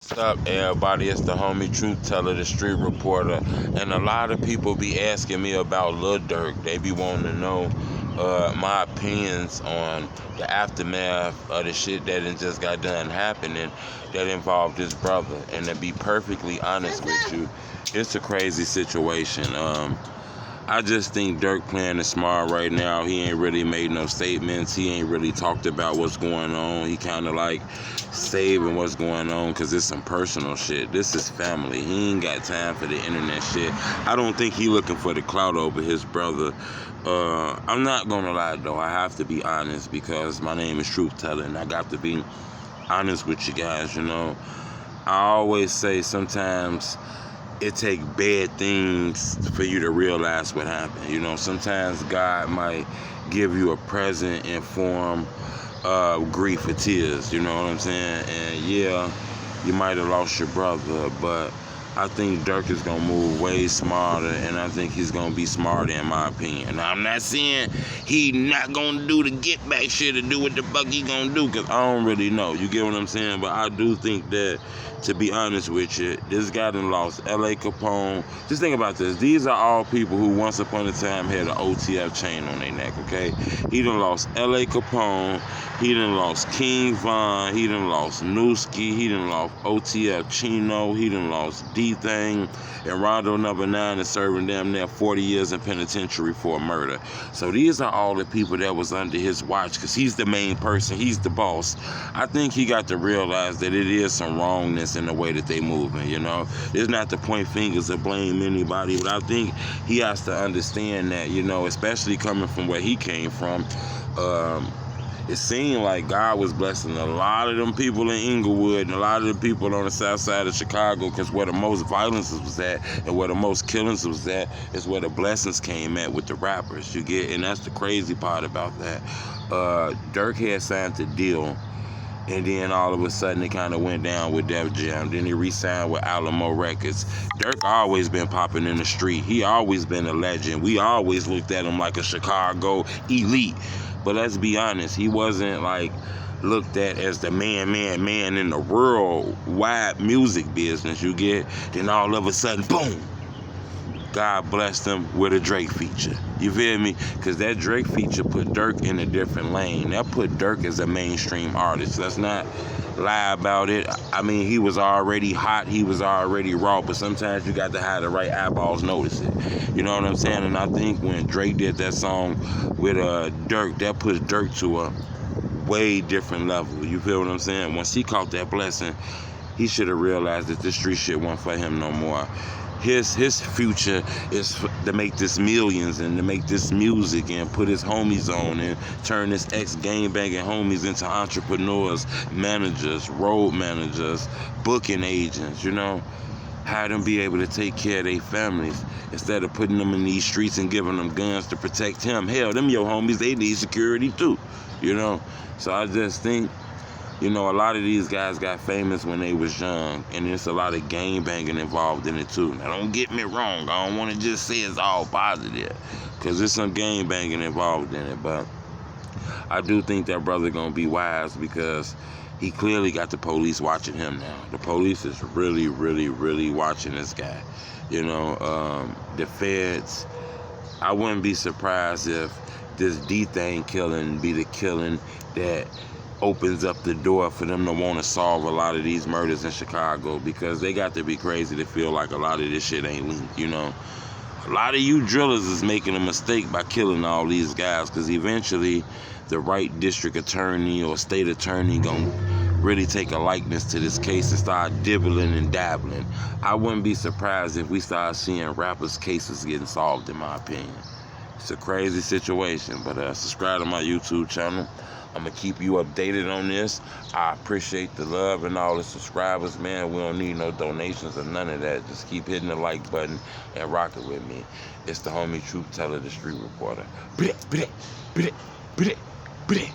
What's up, everybody? It's the homie Truth Teller, the street reporter, and a lot of people be asking me about Lil Durk. They be wanting to know my opinions on the aftermath of the shit that just got done happening that involved his brother. And to be perfectly honest with you, it's a crazy situation. I just think Durk playing it smart right now. He ain't really made no statements. He ain't really talked about what's going on. He kind of like saving what's going on because it's some personal shit. This is family. He ain't got time for the internet shit. I don't think he looking for the clout over his brother. I'm not gonna lie though. I have to be honest because my name is Truth Teller and I got to be honest with you guys. You know, I always say sometimes it take bad things for you to realize what happened. You know, sometimes God might give you a present in form of grief or tears. You know what I'm saying? And yeah, you might have lost your brother, but I think Durk is going to move way smarter, and I think he's going to be smarter in my opinion. Now, I'm not saying he not going to do the get back shit or do what the fuck he going to do, because I don't really know. You get what I'm saying? But I do think that, to be honest with you, this guy done lost L.A. Capone. Just think about this. These are all people who once upon a time had an OTF chain on their neck, okay? He done lost L.A. Capone. He done lost King Von. He done lost Newski. He done lost OTF Chino. He done lost D-Thing. And Rondo number 9 is serving damn near 40 years in penitentiary for murder. So these are all the people that was under his watch because he's the main person. He's the boss. I think he got to realize that it is some wrongness in the way that they moving, you know. It's not to point fingers or blame anybody, but I think he has to understand that, you know, especially coming from where he came from. It seemed like God was blessing a lot of them people in Inglewood and a lot of the people on the south side of Chicago, because where the most violence was at and where the most killings was at is where the blessings came at with the rappers, you get? And that's the crazy part about that. Durk had signed the deal, and then all of a sudden it kind of went down with Def Jam. Then he re-signed with Alamo Records. Durk always been popping in the street. He always been a legend. We always looked at him like a Chicago elite. But let's be honest, he wasn't like looked at as the man in the worldwide music business, you get? Then all of a sudden, boom, God blessed him with a Drake feature. You feel me? Because that Drake feature put Durk in a different lane. That put Durk as a mainstream artist. Let's not lie about it. I mean, he was already hot. He was already raw. But sometimes you got to have the right eyeballs notice it. You know what I'm saying? And I think when Drake did that song with Durk, that put Durk to a way different level. You feel what I'm saying? Once he caught that blessing, he should have realized that this street shit wasn't for him no more. His future is to make this millions and to make this music and put his homies on and turn his ex-gang-banging homies into entrepreneurs, managers, road managers, booking agents, you know. Have them be able to take care of their families instead of putting them in these streets and giving them guns to protect him. Hell, them your homies, they need security too, you know. So I just think, you know, a lot of these guys got famous when they was young, and there's a lot of gang banging involved in it too. Now, don't get me wrong. I don't want to just say it's all positive, because there's some gang banging involved in it. But I do think that brother gonna be wise, because he clearly got the police watching him now. The police is really, really, really watching this guy. You know, the feds. I wouldn't be surprised if this D-Thing killing be the killing that opens up the door for them to want to solve a lot of these murders in Chicago, because they got to be crazy to feel like a lot of this shit ain't linked, you know. A lot of you drillers is making a mistake by killing all these guys, because eventually the right district attorney or state attorney gonna really take a likeness to this case and start dibbling and dabbling. I wouldn't be surprised if we start seeing rappers' cases getting solved, in my opinion. It's a crazy situation, but subscribe to my YouTube channel. I'm going to keep you updated on this. I appreciate the love and all the subscribers, man. We don't need no donations or none of that. Just keep hitting the like button and rock it with me. It's the homie Truth Teller, the street reporter. Bleh, bleh, bleh, bleh, bleh.